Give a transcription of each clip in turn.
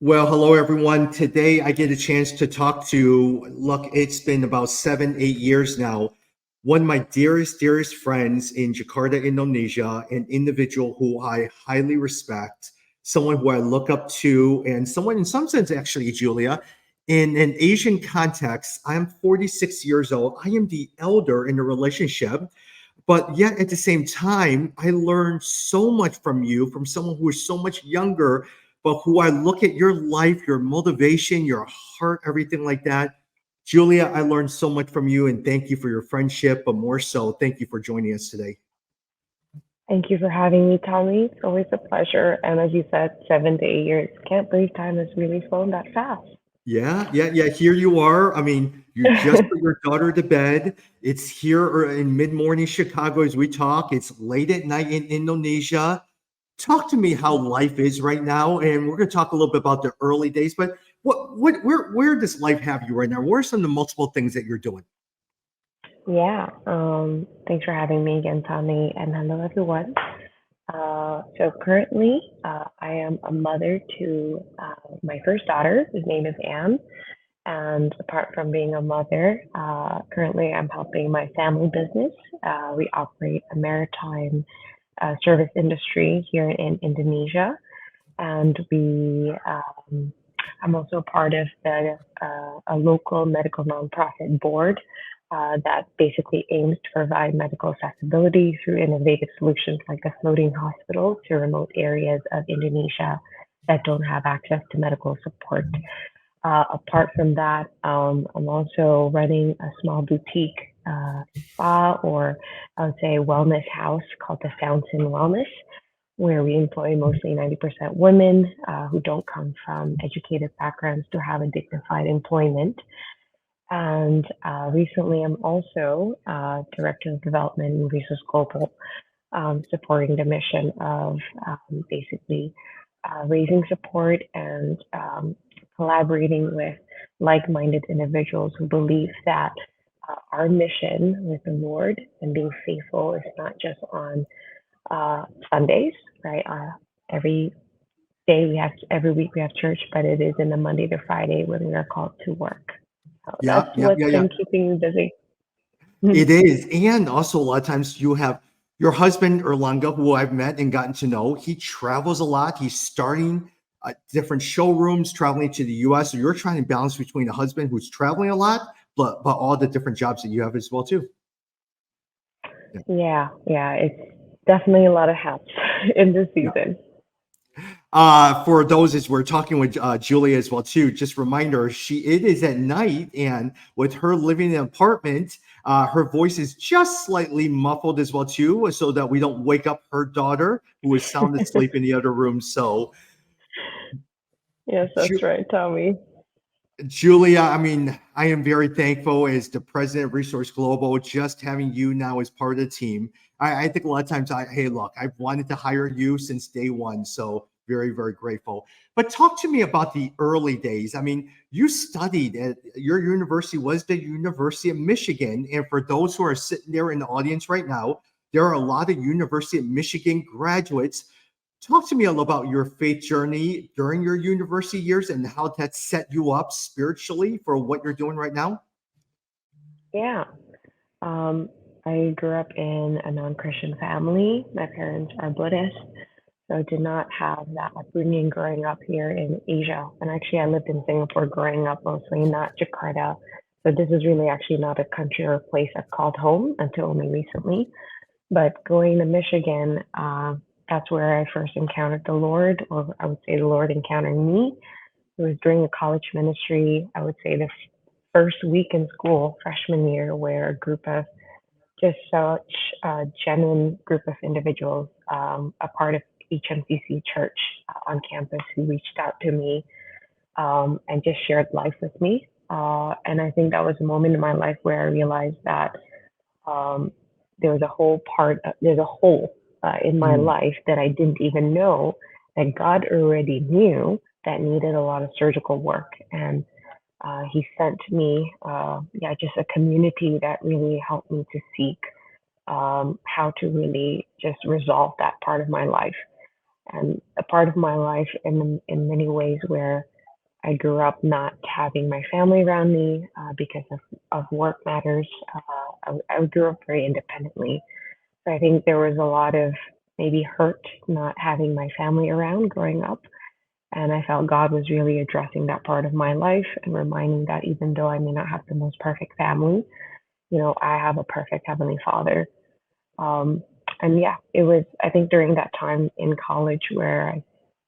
Well, hello everyone. Today I get a chance to talk to, look, it's been about 7, 8 years now. One of my dearest friends in Jakarta, Indonesia, an individual who I highly respect, someone who I look up to, and someone in some sense, actually, Julia, in an Asian context, I'm 46 years old. I am the elder in the relationship, but yet at the same time, I learned so much from you, from someone who is so much younger, but who I look at your life, your motivation, your heart, everything like that. Julia, I learned so much from you and thank you for your friendship, but more so, thank you for joining us today. Thank you for having me, Tommy. It's always a pleasure. And as you said, 7 to 8 years. Can't believe time has really flown that fast. Yeah. Here you are. I mean, you just put your daughter to bed. It's here or in mid-morning Chicago as we talk. It's late at night in Indonesia. Talk to me how life is right now, and we're going to talk a little bit about the early days. But where does life have you right now? What are some of the multiple things that you're doing? Yeah. Thanks for having me again, Tommy. And hello, everyone. So currently, I am a mother to my first daughter, whose name is Anne. And apart from being a mother, currently I'm helping my family business. We operate a maritime service industry here in Indonesia, and I'm also part of a local medical nonprofit board that basically aims to provide medical accessibility through innovative solutions like a floating hospital to remote areas of Indonesia that don't have access to medical support. Apart from that, I'm also running a small boutique spa, or I would say wellness house called the Fountain Wellness, where we employ mostly 90% women who don't come from educated backgrounds to have a dignified employment. And recently, I'm also Director of Development in Resource Global, supporting the mission of basically raising support and collaborating with like minded individuals who believe that our mission with the Lord and being faithful is not just on Sundays, right? Every every week we have church, but it is in the Monday to Friday when we are called to work. So that's what's Yeah. been keeping me busy. It is. And also, a lot of times you have your husband, Erlanga, who I've met and gotten to know. He travels a lot. He's starting different showrooms, traveling to the US. So you're trying to balance between a husband who's traveling a lot, but all the different jobs that you have as well, too. Yeah. Yeah, it's definitely a lot of hats in this Yeah. season. For those as we're talking with Julia as well too, just reminder it is at night, and with her living in an apartment, her voice is just slightly muffled as well too, so that we don't wake up her daughter who is sound asleep in the other room. So Yes, that's Ju- right, Tommy. Julia, I mean, I am very thankful as the president of Resource Global, just having you now as part of the team. I think a lot of times, hey, look, I've wanted to hire you since day one. So very grateful. But talk to me about the early days. I mean, you studied at your university was the University of Michigan. And for those who are sitting there in the audience right now, there are a lot of University of Michigan graduates. Talk to me a little about your faith journey during your university years and how that set you up spiritually for what you're doing right now. Yeah. Um, I grew up in a non-Christian family. My parents are Buddhist, so I did not have that upbringing growing up here in Asia. And actually, I lived in Singapore growing up, mostly not Jakarta. So this is really actually not a country or a place I've called home until only recently. But going to Michigan, that's where I first encountered the Lord, or I would say the Lord encountered me. It was during the college ministry, I would say the first week in school, freshman year, where a group of just such a genuine group of individuals, a part of HMCC Church on campus, who reached out to me and just shared life with me. And I think that was a moment in my life where I realized that um, there's a hole in my Mm. life that I didn't even know that God already knew that needed a lot of surgical work. And he sent me, just a community that really helped me to seek how to really just resolve that part of my life. And a part of my life in many ways where I grew up not having my family around me because of work matters. I grew up very independently. So I think there was a lot of maybe hurt not having my family around growing up. And I felt God was really addressing that part of my life and reminding that even though I may not have the most perfect family, I have a perfect Heavenly Father. Um, and yeah, it was, I think during that time in college where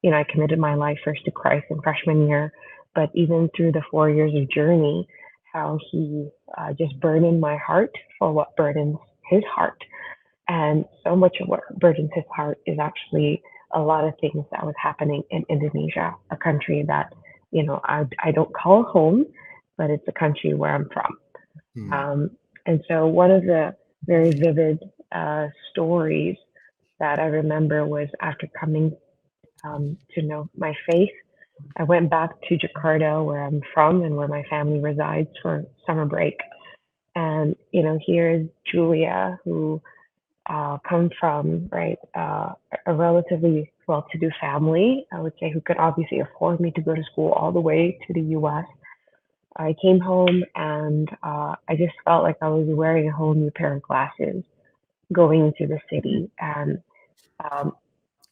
I committed my life first to Christ in freshman year, but even through the 4 years of journey, how he just burdened my heart for what burdens his heart. And so much of what burdens his heart is actually a lot of things that was happening in Indonesia, a country that, I don't call home, but it's a country where I'm from. Hmm. And so one of the very vivid stories that I remember was after coming to know my faith, I went back to Jakarta, where I'm from and where my family resides for summer break. And, here's Julia, who come from, right, a relatively well-to-do family, I would say, who could obviously afford me to go to school all the way to the US. I came home and I just felt like I was wearing a whole new pair of glasses going into the city. And um,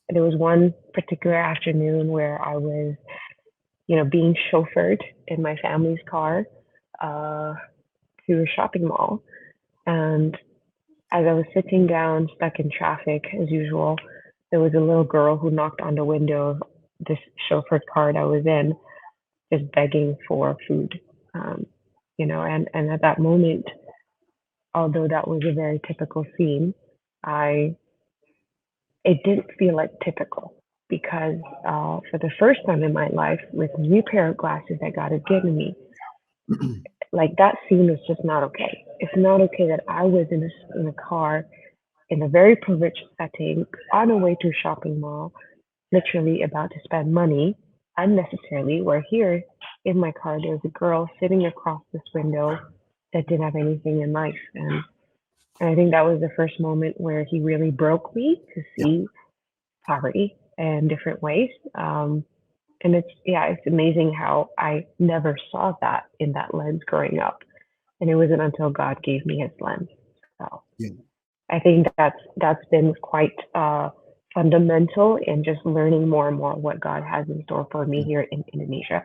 there was one particular afternoon where I was, being chauffeured in my family's car uh, to a shopping mall. And as I was sitting down, stuck in traffic as usual, there was a little girl who knocked on the window of this chauffeured car that I was in, just begging for food. Um, and at that moment, although that was a very typical scene, I it didn't feel like typical because for the first time in my life, with a new pair of glasses that God had given me, like that scene was just not okay. It's not okay that I was in a car in a very privileged setting on a way to a shopping mall, literally about to spend money unnecessarily. Where here in my car, there's a girl sitting across this window that didn't have anything in life. And I think that was the first moment where he really broke me to Yeah. see poverty in different ways. And it's amazing how I never saw that in that lens growing up. And it wasn't until God gave me his lens. So Yeah. I think that's been quite fundamental in just learning more and more what God has in store for me here in Indonesia.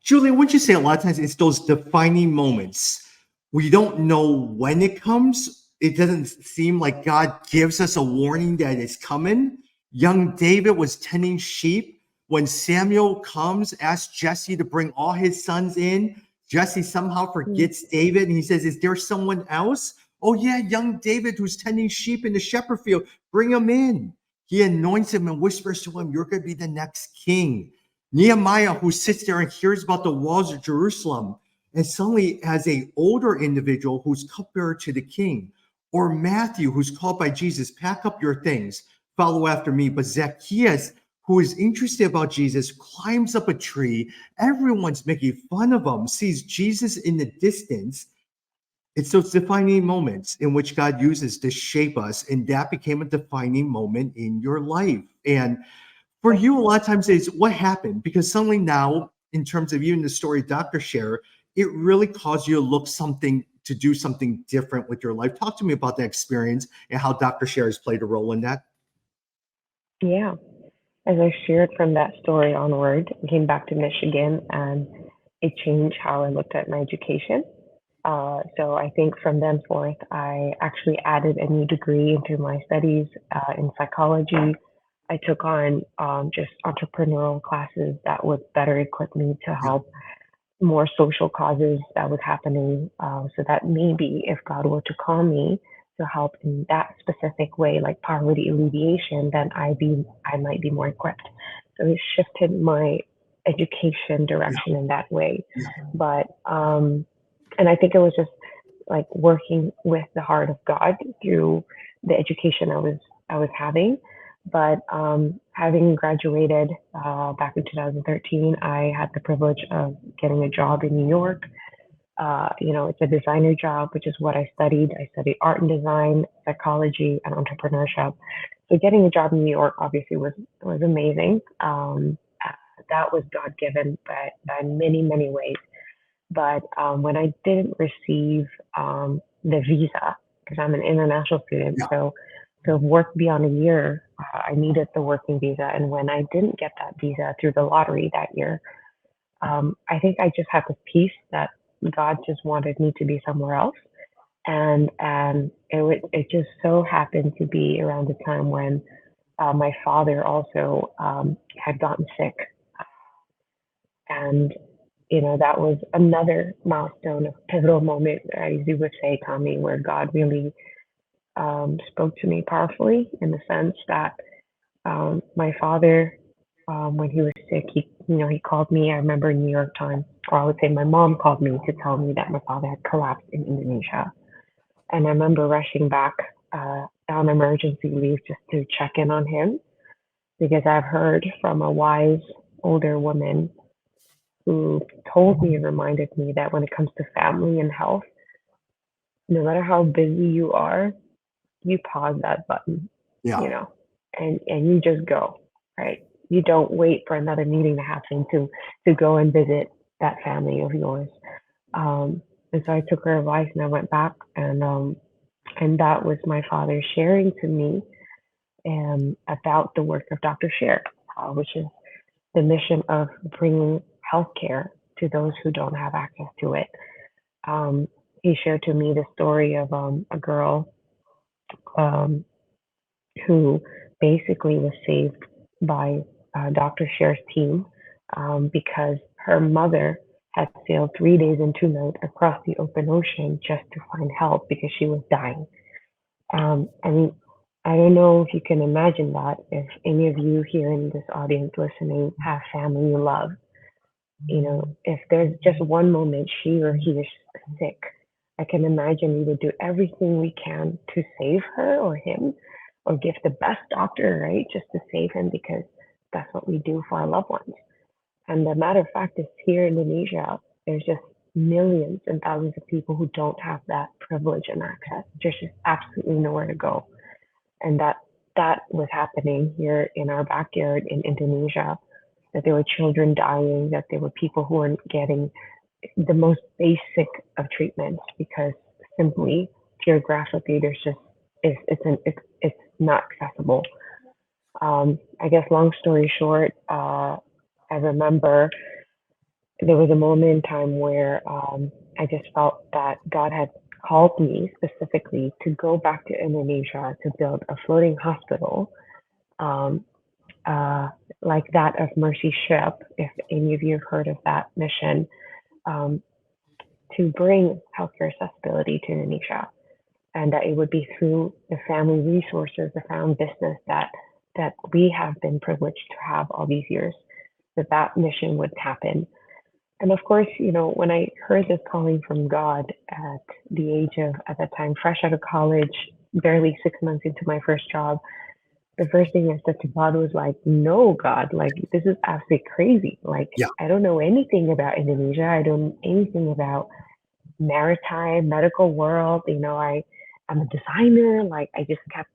Julia, wouldn't you say a lot of times it's those defining moments? We don't know when it comes. It doesn't seem like God gives us a warning that it's coming. Young David was tending sheep. When Samuel comes, asks Jesse to bring all his sons in. Jesse somehow Mm. forgets David and he says, is there someone else? Oh, yeah, young David who's tending sheep in the shepherd field. Bring him in. He anoints him and whispers to him, you're going to be the next king. Nehemiah, who sits there and hears about the walls of Jerusalem, and suddenly as a older individual who's cupbearer to the king, or Matthew, who's called by Jesus, pack up your things, follow after me. But Zacchaeus, who is interested about Jesus, climbs up a tree. Everyone's making fun of him, sees Jesus in the distance. It's those defining moments in which God uses to shape us, and that became a defining moment in your life. And for you, a lot of times it's what happened, because suddenly now, in terms of even the story Dr. Share, it really caused you to do something different with your life. Talk to me about that experience and how Dr. Share has played a role in that. Yeah. As I shared from that story onward, I came back to Michigan and it changed how I looked at my education. So I think from then forth, I actually added a new degree into my studies in psychology. I took on just entrepreneurial classes that would better equip me to Yeah. help more social causes that was happening, so that maybe if God were to call me to help in that specific way, like poverty alleviation, then I might be more equipped. So it shifted my education Yeah. direction in that way. Yeah. But and I think it was just like working with the heart of God through the education I was having. But having graduated back in 2013, I had the privilege of getting a job in New York. It's a designer job, which is what I studied. I studied art and design, psychology, and entrepreneurship. So getting a job in New York obviously was amazing. that was God given by many, many ways. But when I didn't receive the visa, because I'm an international student, Yeah. so to work beyond a year, I needed the working visa. And when I didn't get that visa through the lottery that year, I think I just had this peace that God just wanted me to be somewhere else. And it just so happened to be around the time when my father also had gotten sick, and that was another milestone, a pivotal moment, as you would say, Tommy, where God really spoke to me powerfully in the sense that my father, when he was sick, he called me. I remember New York Times, or I would say my mom called me to tell me that my father had collapsed in Indonesia. And I remember rushing back on emergency leave just to check in on him because I've heard from a wise older woman who told me and reminded me that when it comes to family and health, no matter how busy you are, you pause that button, Yeah. you know, and you just go, right? You don't wait for another meeting to happen to go and visit that family of yours. And so I took her advice and I went back, and that was my father sharing to me about the work of Dr. Share, which is the mission of bringing healthcare to those who don't have access to it. Um, he shared to me the story of a girl um, who basically was saved by Dr. Share's team because her mother had sailed 3 days and 2 nights across the open ocean just to find help because she was dying. And I don't know if you can imagine that if any of you here in this audience listening have family you love, if there's just one moment she or he is sick, I can imagine we would do everything we can to save her or him or give the best doctor, right, just to save him because that's what we do for our loved ones. And the matter of fact is here in Indonesia, there's just millions and thousands of people who don't have that privilege and access. There's just absolutely nowhere to go. And that was happening here in our backyard in Indonesia, that there were children dying, that there were people who weren't getting the most basic of treatments because simply geographically there's just it's not accessible. I guess long story short, I remember there was a moment in time where I just felt that God had called me specifically to go back to Indonesia to build a floating hospital um, uh, like that of Mercy Ship, if any of you have heard of that mission, um, to bring healthcare accessibility to Indonesia. And that it would be through the family resources, the family business that we have been privileged to have all these years, that mission would happen. And of course, when I heard this calling from God at the age of, at that time, fresh out of college, barely 6 months into my first job, the first thing I said to God was like, no, God, like, this is absolutely crazy. Like, Yeah. I don't know anything about Indonesia. I don't know anything about maritime, medical world. I'm a designer. Like, I just kept,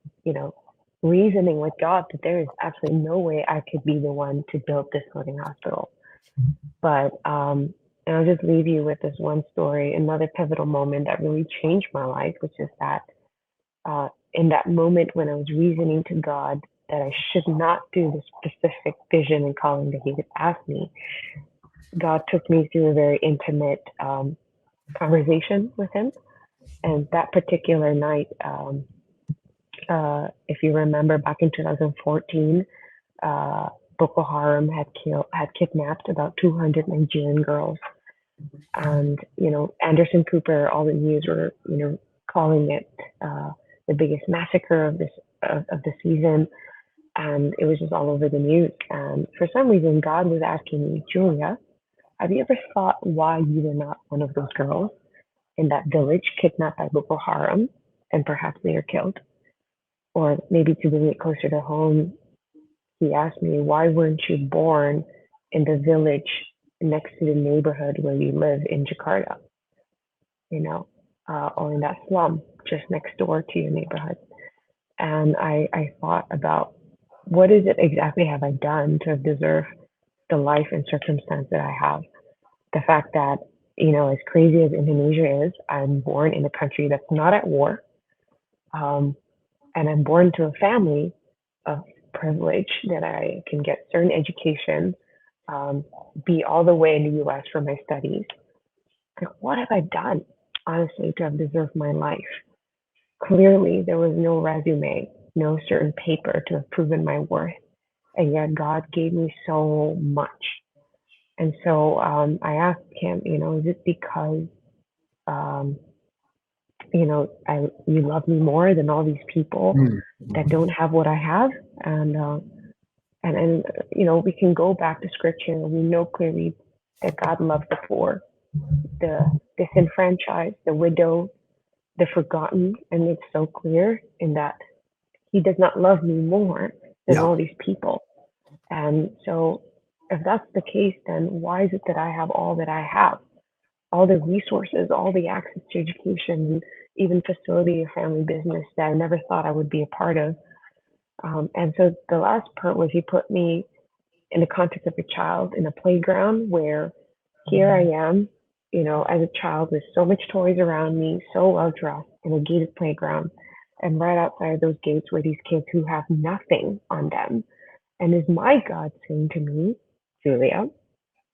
reasoning with God that there is absolutely no way I could be the one to build this floating hospital. But and I'll just leave you with this one story, another pivotal moment that really changed my life, which is that in that moment when I was reasoning to God that I should not do the specific vision and calling that He had asked me, God took me through a very intimate conversation with Him. And that particular night, if you remember, back in 2014, Boko Haram had kidnapped about 200 Nigerian girls, and Anderson Cooper, all the news were calling it the biggest massacre of the season, and it was just all over the news. And for some reason, God was asking me, Julia, have you ever thought why you were not one of those girls in that village kidnapped by Boko Haram and perhaps later killed? Or maybe to bring it closer to home, He asked me, why weren't you born in the village next to the neighborhood where you live in Jakarta, or in that slum just next door to your neighborhood? And I thought about what is it exactly have I done to deserve the life and circumstance that I have. The fact that, as crazy as Indonesia is, I'm born in a country that's not at war. Um, and I'm born to a family of privilege that I can get certain education, um, be all the way in the US for my studies. Like, what have I done, honestly, to have deserved my life? Clearly, there was no resume, no certain paper to have proven my worth. And yet, God gave me so much. And so I asked him, is it because, um, you love me more than all these people Mm. that don't have what I have? And, we can go back to scripture and we know clearly that God loves the poor, the disenfranchised, the widow, the forgotten. And it's so clear in that he does not love me more than Yeah. all these people. And so if that's the case, then why is it that I have all that I have? All the resources, all the access to education, even facility or family business that I never thought I would be a part of. And so the last part was he put me in the context of a child in a playground where here I am, as a child with so much toys around me, so well dressed in a gated playground. And right outside those gates were these kids who have nothing on them. And is my God saying to me, Julia,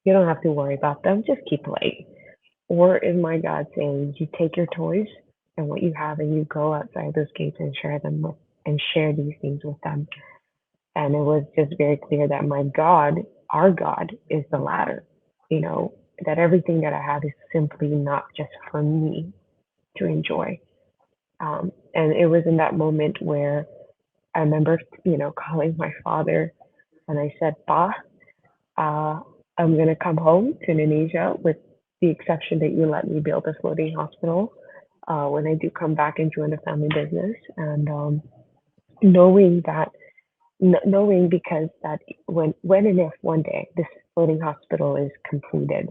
you don't have to worry about them, just keep playing? Or is my God saying, you take your toys and what you have and you go outside those gates and share these things with them? And it was just very clear that my God, our God, is the latter. That everything that I have is simply not just for me to enjoy. And it was in that moment where I remember, calling my father and I said, Pa, uh, I'm going to come home to Indonesia with the exception that you let me build a floating hospital when I do come back and join the family business. And knowing that, knowing because that when and if one day this floating hospital is completed,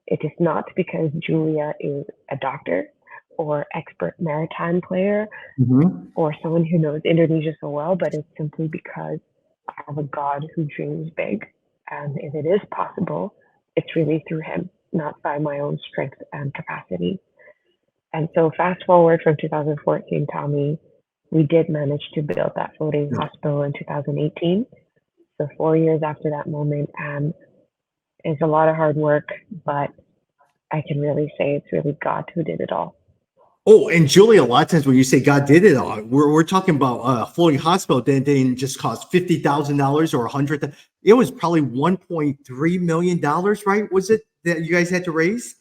it is not because Julia is a doctor or expert maritime player Mhm. or someone who knows Indonesia so well, but it's simply because I have a God who dreams big. And if it is possible, it's really through him, not by my own strength and capacity. And so fast forward from 2014, Tommy, we did manage to build that floating Yeah. hospital in 2018. So 4 years after that moment, and it's a lot of hard work, but I can really say it's really God who did it all. Oh, and Julie, a lot of times when you say God did it all, we're talking about a floating hospital that didn't just cost $50,000 or 100. It was probably $1.3 million, right? Was it that you guys had to raise?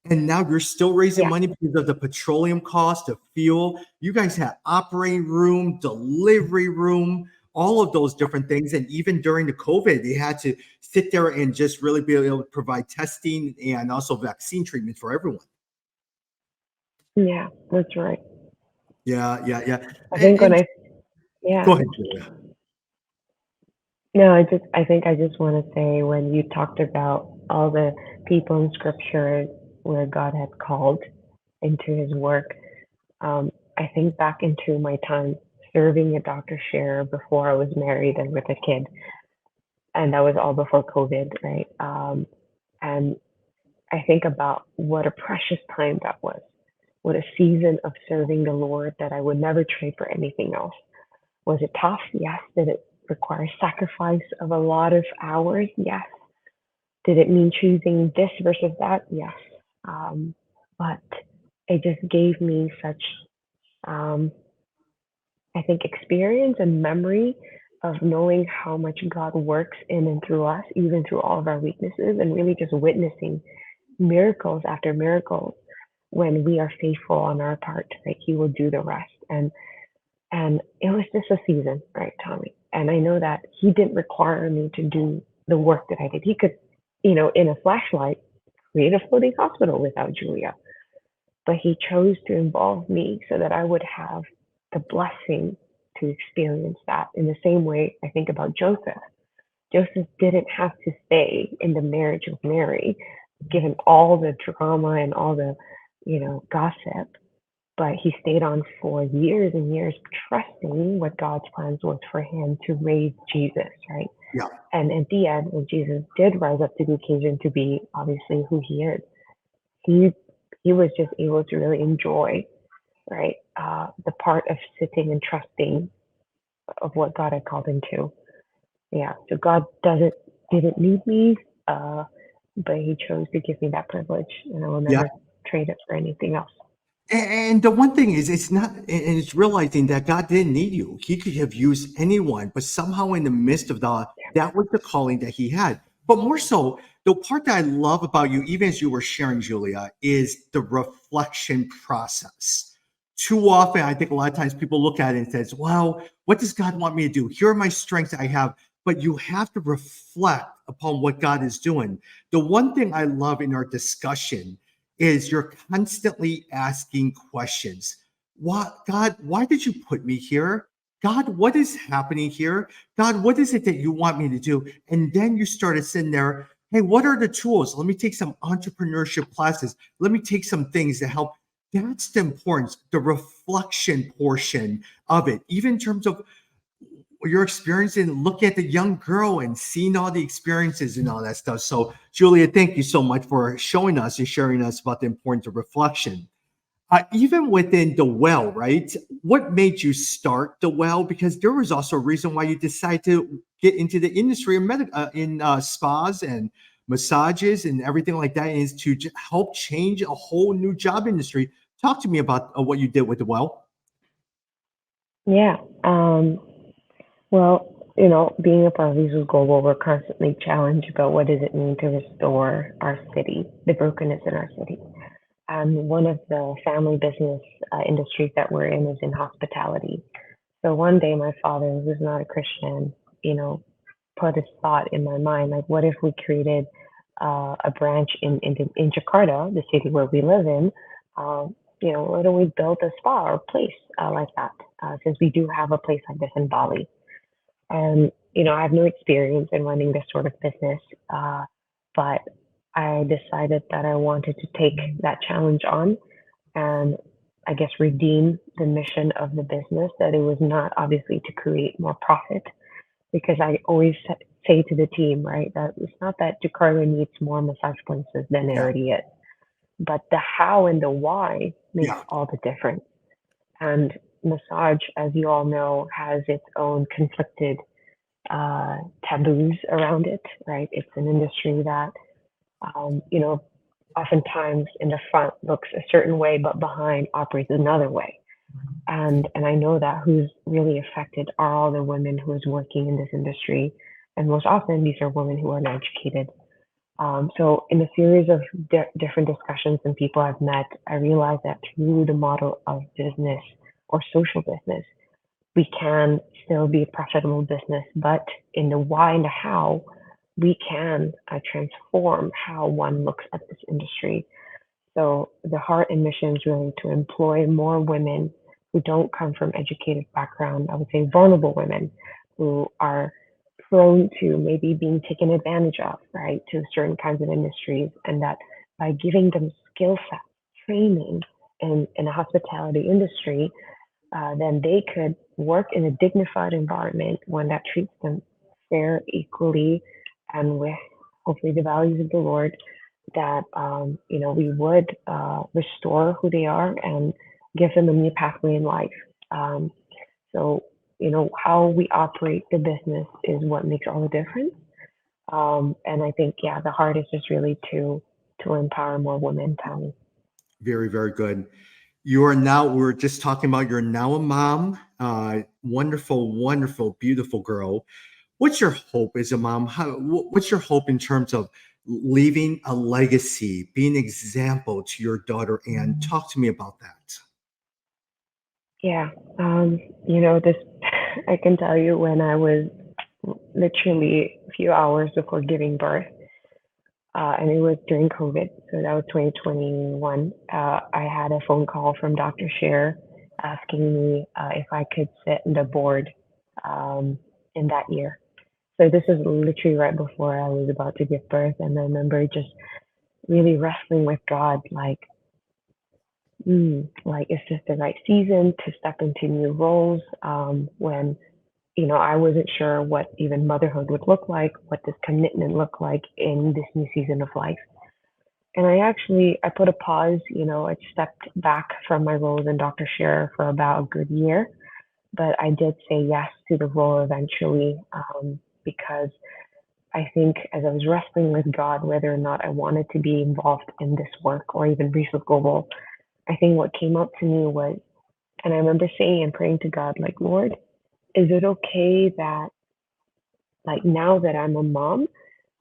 And now you're still raising Yeah, money because of the petroleum cost of fuel. You guys had operating room, delivery room, all of those different things. And even during the COVID, they had to sit there and just really be able to provide testing and also vaccine treatment for everyone. yeah, that's right. Yeah, yeah, yeah. I think when And go yeah, ahead, Julia. no, I think I just want to say when you talked about all the people in scripture where God had called into his work, I think back into my time serving at Dr. Share before I was married and with a kid. And that was all before COVID, right? And I think about what a precious time that was. What a season of serving the Lord that I would never trade for anything else. Was it tough? Yes. Did it require sacrifice of a lot of hours? Yes. Did it mean choosing this versus that? Yes. But it just gave me such, um, I think, experience and memory of knowing how much God works in and through us, even through all of our weaknesses, and really just witnessing miracles after miracles when we are faithful on our part, right? He will do the rest. And it was just a season, right, Tommy? And I know that he didn't require me to do the work that I did. He could, in a flashlight, create a floating hospital without Julia. But he chose to involve me so that I would have the blessing to experience that. In the same way, I think about Joseph. Joseph didn't have to stay in the marriage of Mary, given all the drama and all the, gossip, but he stayed on for years and years, trusting what God's plans was for him to raise Jesus, right? Yeah. And at the end, when Jesus did rise up to the occasion to be obviously who he is, he he was just able to really enjoy, right, the part of sitting and trusting of what God had called him to. Yeah. So God doesn't didn't need me, uh, but He chose to give me that privilege, and I will Yeah. never trade it for anything else. And the one thing is, it's not, and it's realizing that God didn't need you. He could have used anyone, but somehow in the midst of that was the calling that he had. But more so, the part that I love about you, even as you were sharing, Julia, is the reflection process. Too often, I think a lot of times people look at it and says, "Well, what does God want me to do? Here are my strengths I have." But you have to reflect upon what God is doing. The one thing I love in our discussion is you're constantly asking questions. What, God, why did you put me here? God, what is happening here? God, what is it that you want me to do? And then you started sitting there, hey, what are the tools? Let me take some entrepreneurship classes. Let me take some things to help. That's the importance, the reflection portion of it, even in terms of your experience in looking at the young girl and seeing all the experiences and all that stuff. So, Julia, thank you so much for showing us and sharing us about the importance of reflection. Even within the well, right? What made you start the well? Because there was also a reason why you decided to get into the industry in spas and massages and everything like that, is to help change a whole new job industry. Talk to me about what you did with the well. Yeah. Well, being a part of Visual Global, we're constantly challenged about what does it mean to restore our city, the brokenness in our city. One of the family business industries that we're in is in hospitality. So one day, my father, who's not a Christian, you know, put this thought in my mind, like, what if we created a branch in Jakarta, the city where we live in? Why don't we build a spa or place like that? Since we do have a place like this in Bali. And, I have no experience in running this sort of business, but I decided that I wanted to take that challenge on and I guess redeem the mission of the business, that it was not obviously to create more profit, because I always say to the team, right, that it's not that Jakarta needs more massage places than it Yeah, already is, but the how and the why makes yeah, all the difference. And massage, as you all know, has its own conflicted taboos around it, right? It's an industry that, um, you know, oftentimes in the front looks a certain way, but behind operates another way. And I know that who's really affected are all the women who is working in this industry, and most often these are women who are uneducated. So in a series of different discussions and people I've met, I realized that through the model of business or social business, we can still be a profitable business, but in the why and the how, we can transform how one looks at this industry. So the heart and mission is really to employ more women who don't come from educated background. I would say vulnerable women who are prone to maybe being taken advantage of, right, to certain kinds of industries, and that by giving them skill set training in a hospitality industry, then they could work in a dignified environment, one that treats them fair, equally, and with hopefully the values of the Lord, that we would restore who they are and give them a new pathway in life. So how we operate the business is what makes all the difference. And I think, yeah, the heart is just really to empower more women, Tommy. very, very good. You are now, we were just talking about, you're now a mom, wonderful, wonderful, beautiful girl. What's your hope as a mom? What's your hope in terms of leaving a legacy, being an example to your daughter? And talk to me about that. Yeah, this I can tell you, when I was literally a few hours before giving birth, and it was during COVID, so that was 2021. I had a phone call from Dr. Scher asking me if I could sit in the board in that year. So this is literally right before I was about to give birth, and I remember just really wrestling with God, like, is this the right season to step into new roles when I wasn't sure what even motherhood would look like, what does commitment look like in this new season of life. And I put a pause, I stepped back from my role as a doctor share for about a good year, but I did say yes to the role eventually, because I think as I was wrestling with God, whether or not I wanted to be involved in this work or even Reach with Global, I think what came up to me was, and I remember saying and praying to God, like, Lord, is it okay that, like, now that I'm a mom,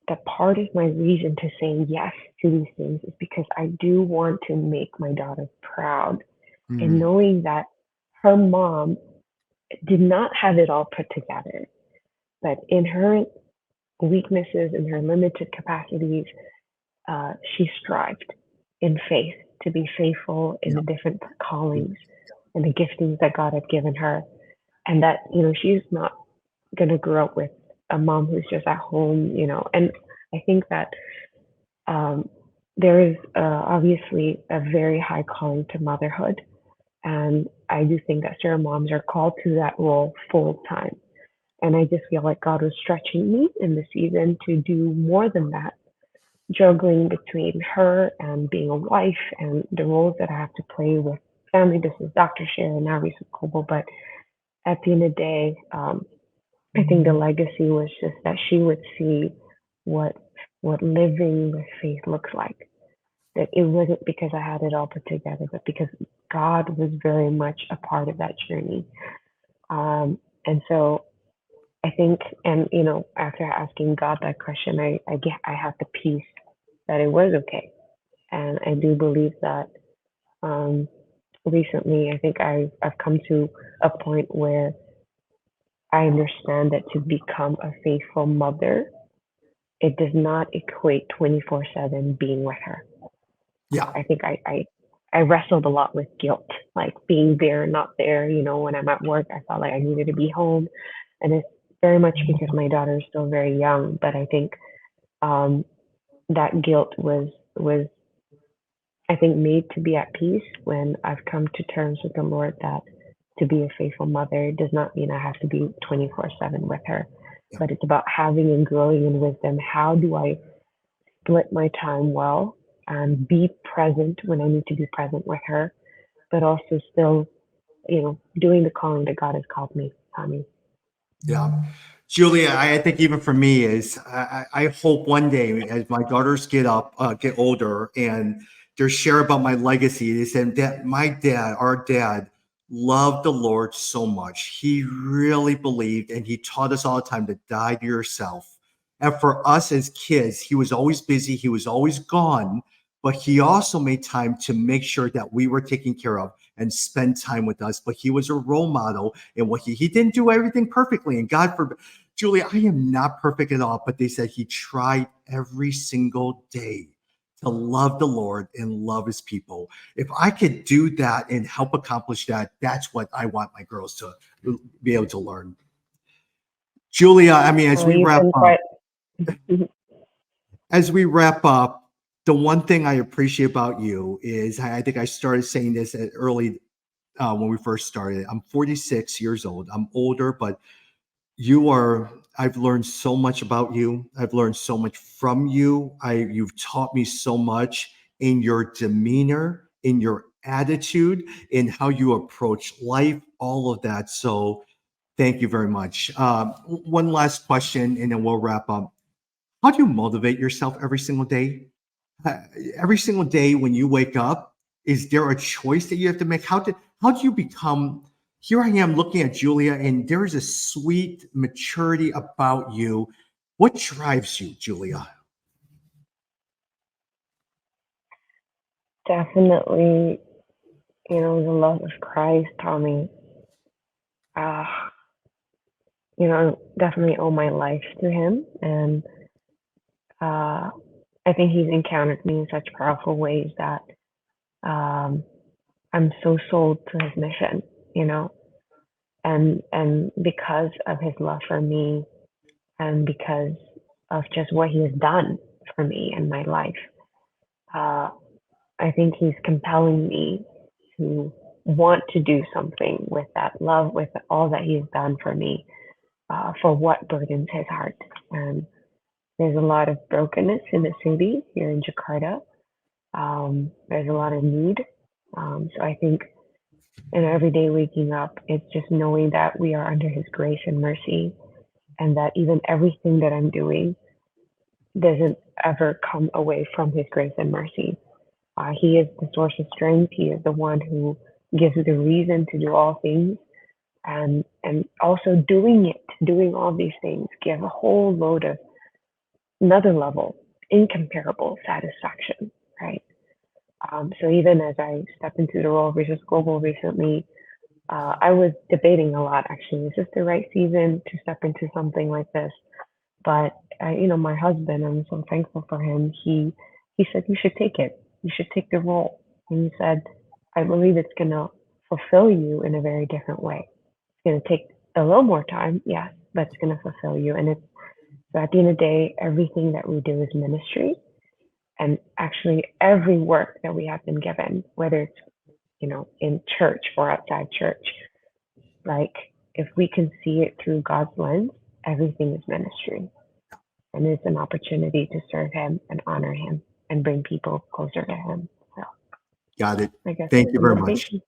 that part of my reason to saying yes to these things is because I do want to make my daughter proud, and Mm, knowing that her mom did not have it all put together, but in her weaknesses and her limited capacities, she strived in faith to be faithful in yeah. the different callings and the giftings that God had given her. And that, she's not going to grow up with a mom who's just at home, And I think that um, there is obviously a very high calling to motherhood. And I do think that certain moms are called to that role full time. And I just feel like God was stretching me in the season to do more than that, juggling between her and being a wife and the roles that I have to play with family. This is Dr. Share and now Reese Kobo. But at the end of the day, I think the legacy was just that she would see what living with faith looks like. That it wasn't because I had it all put together, but because God was very much a part of that journey. And so I think, and after asking God that question, I have the peace that it was okay. And I do believe that um, recently, I think I've come to a point where I understand that to become a faithful mother, it does not equate 24/7 being with her. Yeah. I think I wrestled a lot with guilt, like being there, not there. When I'm at work, I felt like I needed to be home. And it's very much because my daughter is still very young. But I think um, that guilt was I think made to be at peace when I've come to terms with the Lord that to be a faithful mother does not mean I have to be 24/7 with her, Yeah. but it's about having and growing in wisdom. How do I split my time well and be present when I need to be present with her, but also still, doing the calling that God has called me, Tommy. Yeah. Julia, I think even for me is I hope one day as my daughters get older and they're share about my legacy, they said that our dad loved the Lord so much. He really believed and he taught us all the time to die to yourself. And for us as kids, he was always busy, he was always gone, but he also made time to make sure that we were taken care of and spend time with us. But he was a role model in what he didn't do everything perfectly. And God forbid, Julia, I am not perfect at all, but they said he tried every single day to love the Lord and love his people. If I could do that and help accomplish that, that's what I want my girls to be able to learn. Julia, I mean, Well, you've been quite. as we wrap up, the one thing I appreciate about you is I think I started saying this at early when we first started. I'm 46 years old. I'm older, but I've learned so much about you. I've learned so much from you. You've taught me so much in your demeanor, in your attitude, in how you approach life, all of that. So thank you very much. One last question and then we'll wrap up. How do you motivate yourself every single day? Uh, every single day when you wake up, is there a choice that you have to make? How do you become? Here I am looking at Julia, and there is a sweet maturity about you. What drives you, Julia? Definitely, the love of Christ, Tommy. Uh, definitely owe my life to him. And uh, I think he's encountered me in such powerful ways that um, I'm so sold to his mission, you know, and because of his love for me and because of just what he has done for me in my life, uh, I think he's compelling me to want to do something with that love, with all that he's done for me. for what burdens his heart. There's a lot of brokenness in the city here in Jakarta. There's a lot of need. So I think in every day waking up, it's just knowing that we are under his grace and mercy, and that even everything that I'm doing doesn't ever come away from his grace and mercy. He is the source of strength. He is the one who gives you the reason to do all things. And also doing all these things give a whole load of another level, incomparable satisfaction, right? So even as I stepped into the role of Resource Global recently, I was debating a lot actually. Is this the right season to step into something like this? But my husband, I'm so thankful for him. He said you should take it. You should take the role. And he said, I believe it's gonna fulfill you in a very different way. It's gonna take a little more time, yes, but it's gonna fulfill you. And so at the end of the day, everything that we do is ministry. And actually every work that we have been given, whether it's in church or outside church, like if we can see it through God's lens, everything is ministry. And it's an opportunity to serve him and honor him and bring people closer to him. So Got it. I guess Thank that's you the very much. motivation.